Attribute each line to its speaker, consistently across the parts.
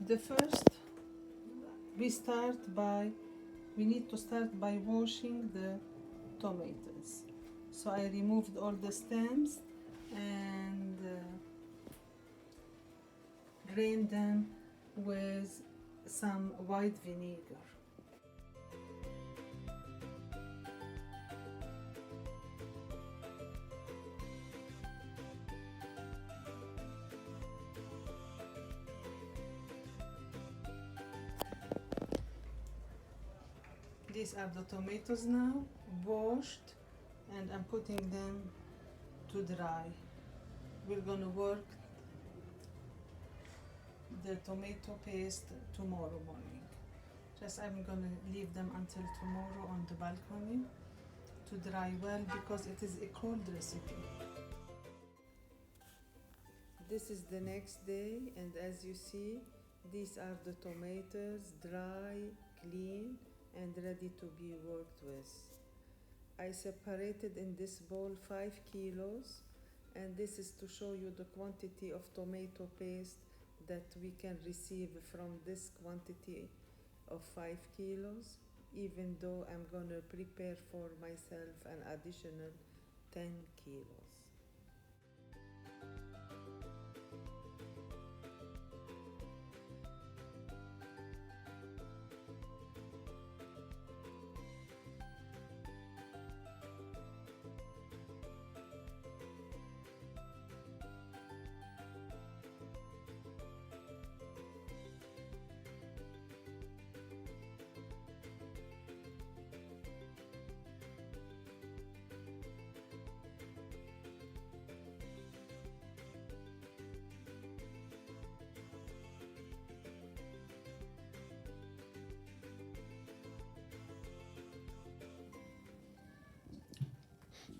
Speaker 1: The first, we need to start by washing the tomatoes. So I removed all the stems and drained them with some white vinegar. These are the tomatoes now, washed, and I'm putting them to dry. We're gonna work the tomato paste tomorrow morning. I'm gonna leave them until tomorrow on the balcony to dry well because it is a cold recipe. This is the next day, and as you see, these are the tomatoes, dry, clean, and ready to be worked with. I separated in this bowl 5 kilos, and this is to show you the quantity of tomato paste that we can receive from this quantity of 5 kilos, even though I'm gonna prepare for myself an additional 10 kilos.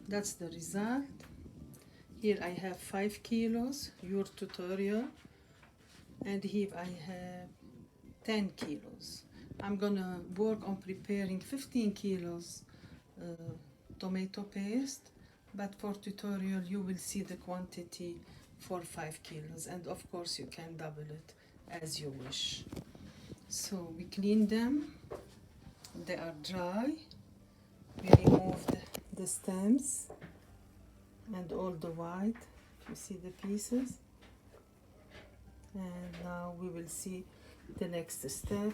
Speaker 1: That's the result. Here I have 5 kilos, your tutorial, and here I have 10 kilos. I'm gonna work on preparing 15 kilos tomato paste, but for tutorial you will see the quantity for 5 kilos, and of course you can double it as you wish. So we clean them, they are dry. We removed the stems and all the white, you see the pieces, and now we will see the next step.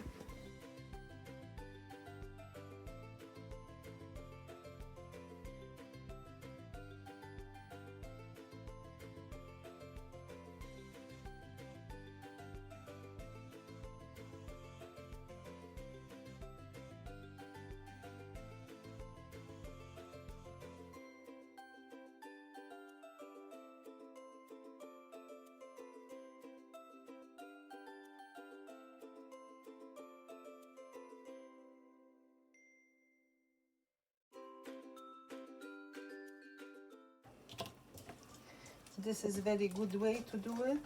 Speaker 1: This is a very good way to do it,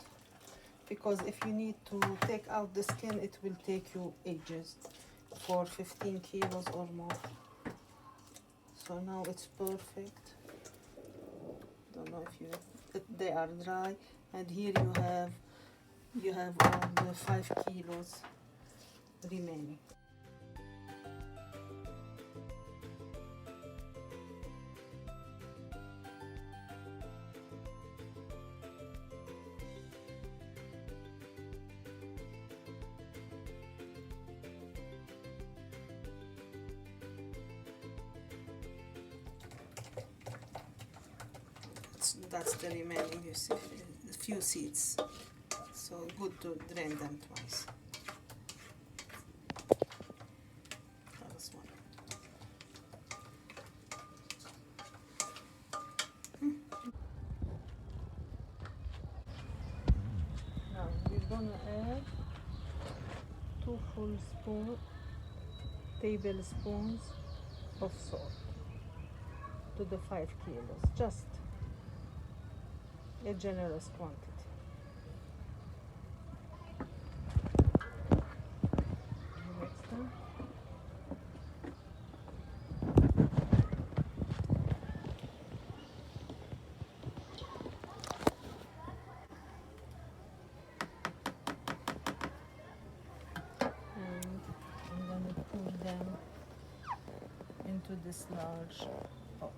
Speaker 1: because if you need to take out the skin, it will take you ages for 15 kilos or more. So now it's perfect. Don't know if they are dry, and here you have all the 5 kilos remaining. That's the remaining, you see, a few seeds. So good to drain them twice. That was one. Now we're gonna add 2 full tablespoons of salt to the 5 kilos. Just a generous quantity. Next time. this large pot.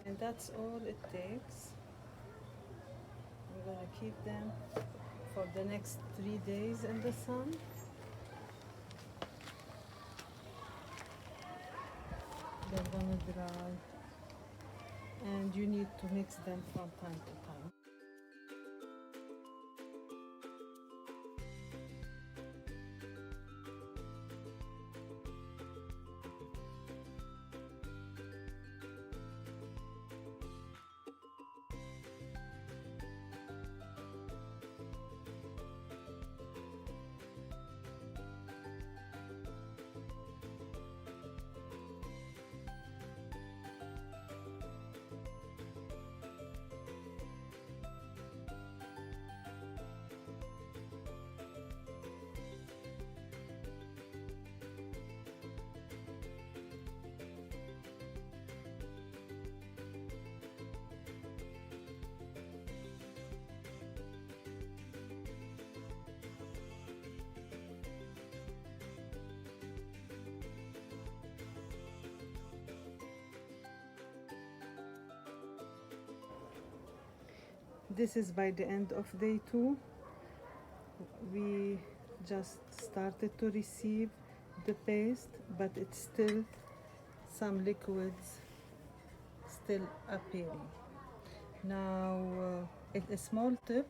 Speaker 1: And that's all it takes. I'm gonna keep them for the next 3 days in the sun. They're gonna dry, and you need to mix them from time to time. This is by the end of day 2. We just started to receive the paste, but it's still some liquids still appearing. Now, a small tip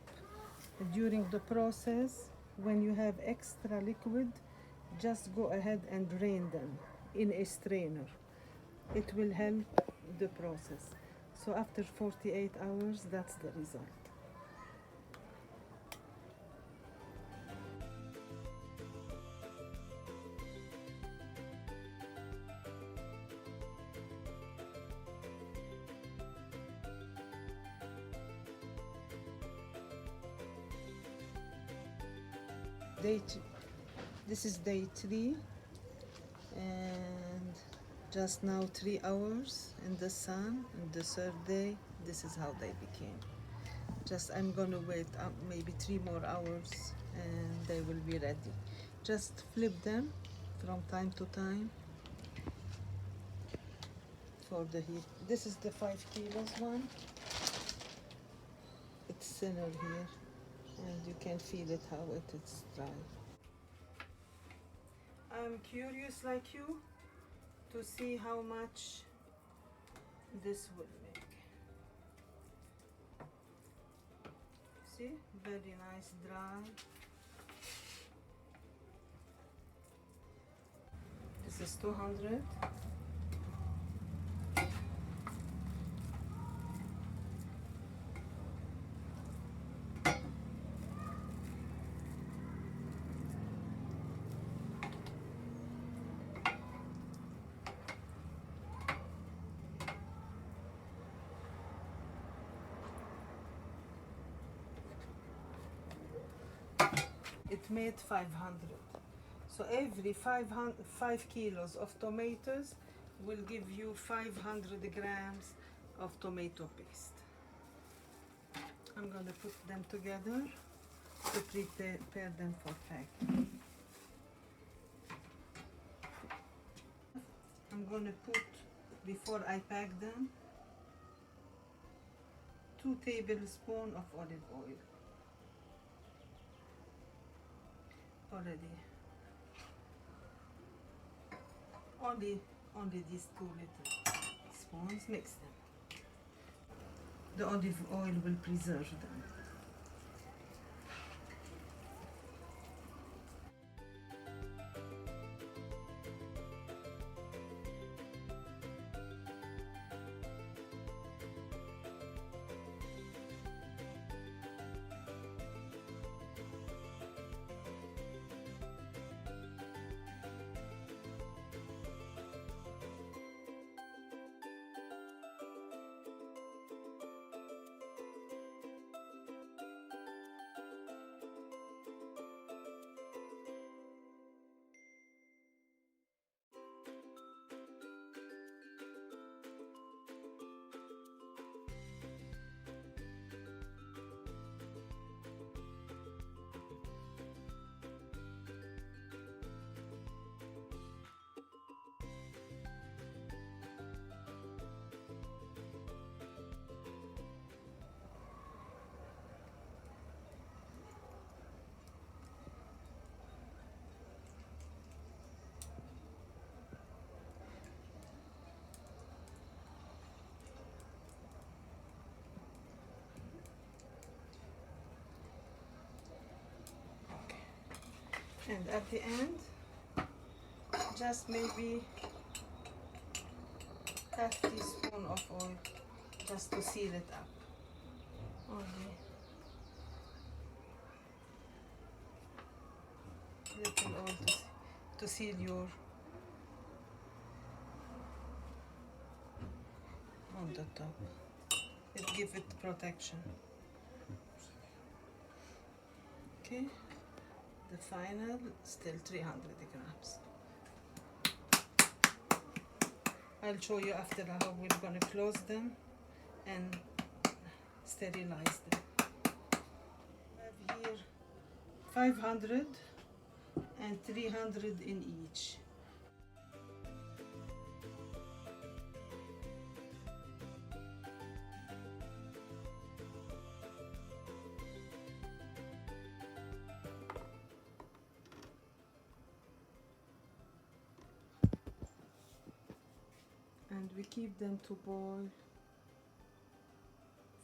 Speaker 1: during the process, when you have extra liquid, just go ahead and drain them in a strainer. It will help the process. So after 48 hours, that's the result. This is day 3, and just now 3 hours in the sun. And the 3rd day, this is how they became. I'm gonna wait maybe 3 more hours and they will be ready. Just flip them from time to time for the heat. This is the 5 kilos one. It's thinner here, and you can feel it how it is dry. I'm curious like you to see how much this will make. See, very nice dry. This is 200. It made 500. So every 5 kilos of tomatoes will give you 500 grams of tomato paste. I'm going to put them together to prepare them for packing. I'm going to put, before I pack them, 2 tablespoons of olive oil. Already. Only these 2 little spoons. Mix them. The olive oil will preserve them. And at the end, just maybe half teaspoon of oil just to seal it up. Only little oil to seal your on the top. It gives it protection. Okay, the final still 300 grams. I'll show you after how we're gonna close them and sterilize them. I have here 500 and 300 in each. And we keep them to boil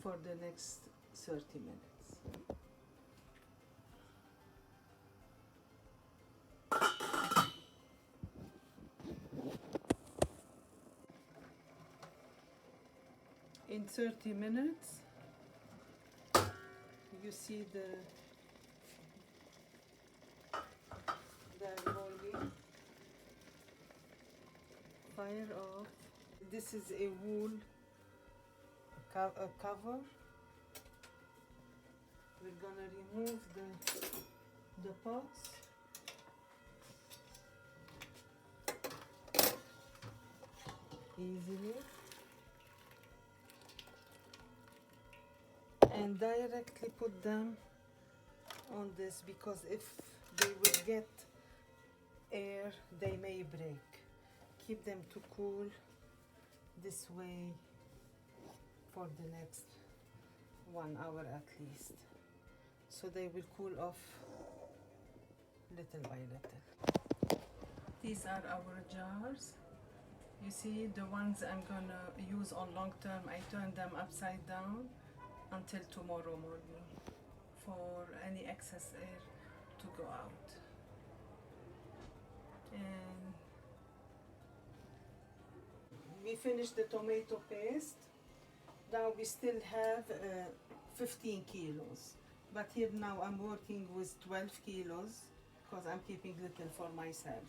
Speaker 1: for the next 30 minutes. In 30 minutes, you see the boiling. Fire off. This is a wool cover. We're gonna remove the pots. Easily. And directly put them on this, because if they will get air, they may break. Keep them to cool this way for the next 1 hour at least, so they will cool off little by little. These are our jars. You see, the ones I'm gonna use on long term, I turn them upside down until tomorrow morning for any excess air to go out. And we finished the tomato paste. Now we still have 15 kilos, but here now I'm working with 12 kilos because I'm keeping little for myself.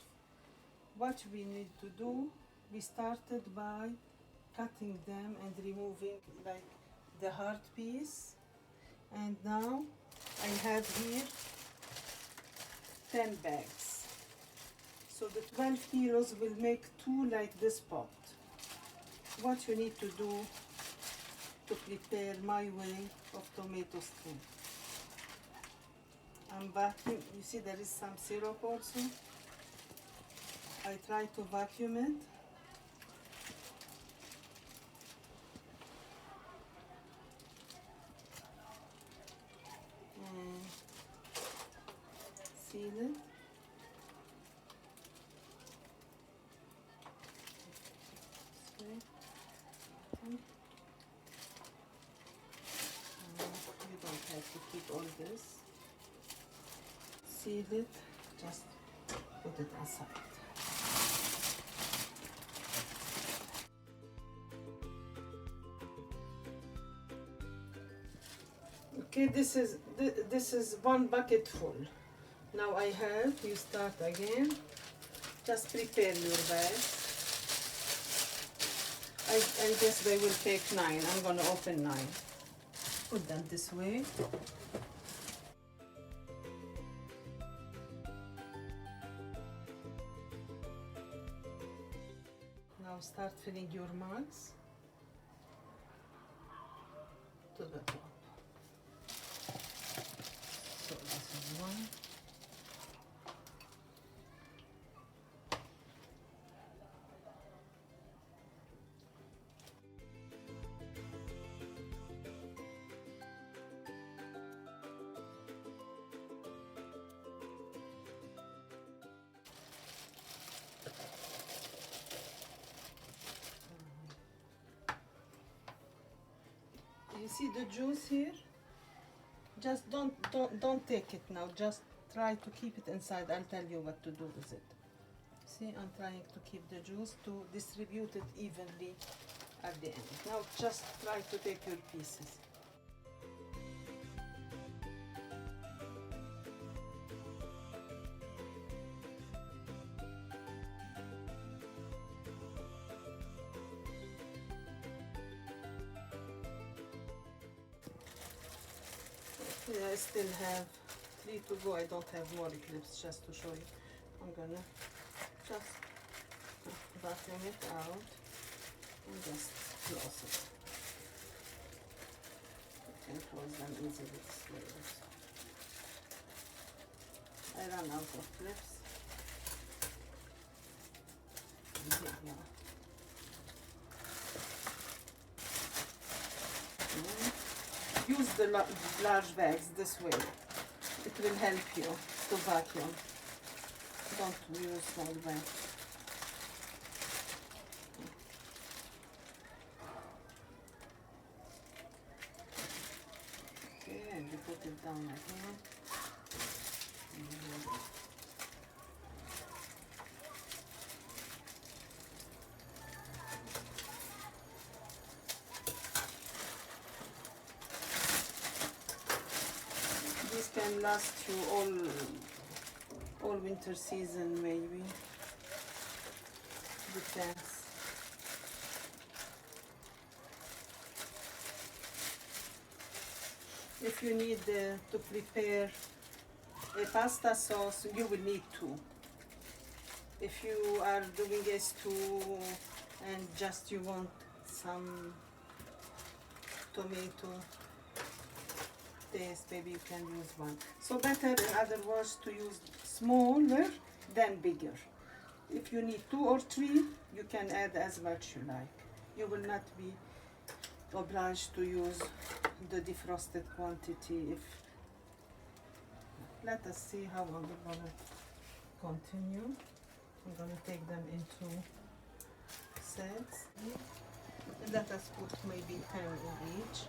Speaker 1: What we need to do, we started by cutting them and removing like the hard piece, and now I have here 10 bags. So the 12 kilos will make 2 like this pot. What you need to do to prepare my way of tomato skin. I'm vacuum. You see there is some syrup also. I try to vacuum it. And seal it. You don't have to keep all this. Seal it, just put it aside. Okay, this is 1 bucket full. Now I have, you start again. Just prepare your bags. I guess they will take 9. I'm gonna open 9. Put them this way. Now start filling your mugs to the top. So this is 1. You see the juice here? Just don't take it now. Just try to keep it inside. I'll tell you what to do with it. See, I'm trying to keep the juice to distribute it evenly at the end. Now just try to take your pieces. I still have 3 to go. I don't have more clips, just to show you. I'm gonna just vacuum it out and just close it. You can close them easily this way also. I ran out of clips. And here we are. Use the large bags this way. It will help you to vacuum. Don't use small bags. Okay, and you put it down like here. This can last you all winter season, maybe. Depends. If you need to prepare a pasta sauce, you will need 2. If you are doing a stew and just you want some tomato taste, maybe you can use 1. So better, in other words, to use smaller than bigger. If you need 2 or 3, you can add as much you like. You will not be obliged to use the defrosted quantity. If let us see how I'm gonna continue. I'm gonna take them into sets. Let us put maybe 10 in each.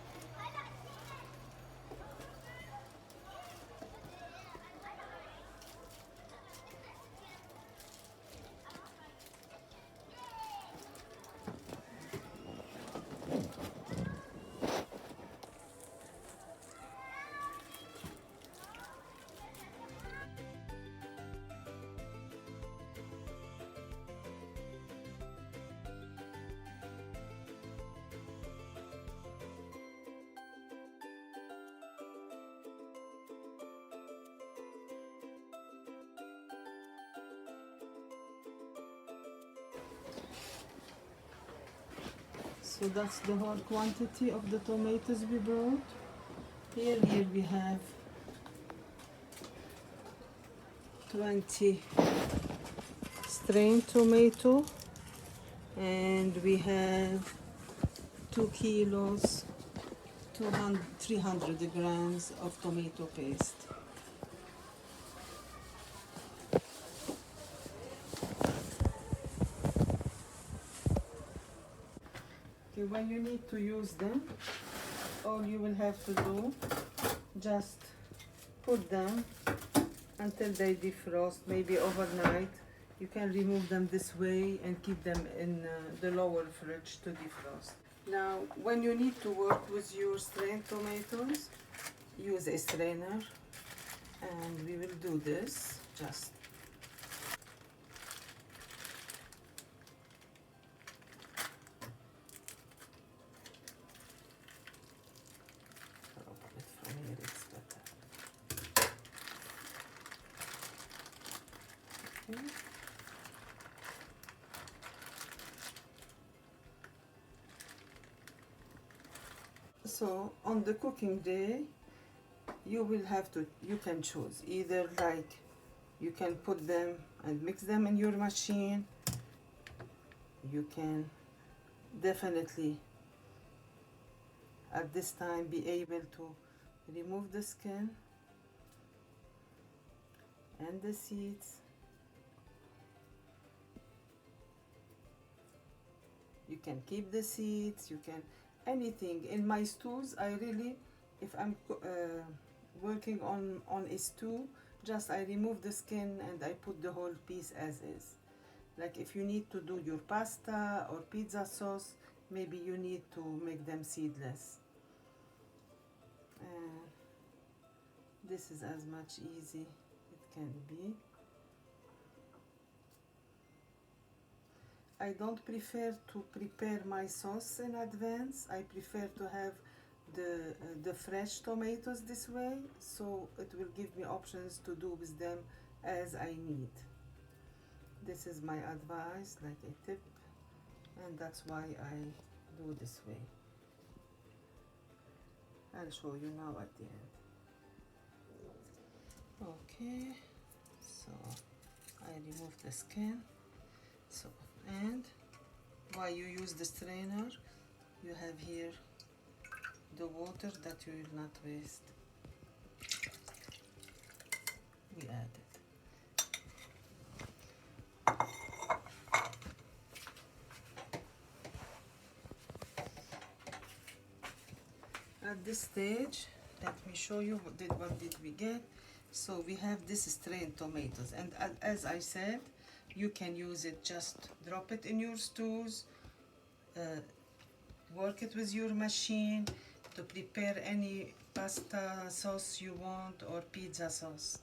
Speaker 1: So that's the whole quantity of the tomatoes we brought. Here we have 20 strained tomato, and we have 2 kilos, 300 grams of tomato paste. When you need to use them, all you will have to do, just put them until they defrost, maybe overnight. You can remove them this way and keep them in the lower fridge to defrost. Now, when you need to work with your strained tomatoes, use a strainer, and we will do this just. So on the cooking day, you will have to, you can choose either, like, you can put them and mix them in your machine. You can definitely at this time be able to remove the skin and the seeds. You can keep the seeds, you can anything. In my stews, I really, if I'm working on a stew, just I remove the skin and I put the whole piece as is. Like if you need to do your pasta or pizza sauce, maybe you need to make them seedless. And this is as much easy it can be. I don't prefer to prepare my sauce in advance. I prefer to have the fresh tomatoes this way, so it will give me options to do with them as I need. This is my advice, like a tip, and that's why I do this way. I'll show you now at the end. Okay, so I remove the skin. So, and while you use the strainer, you have here the water that you will not waste. We add it. At this stage, let me show you what did we get. So we have this strained tomatoes, and as I said, you can use it, just drop it in your stews, work it with your machine to prepare any pasta sauce you want or pizza sauce.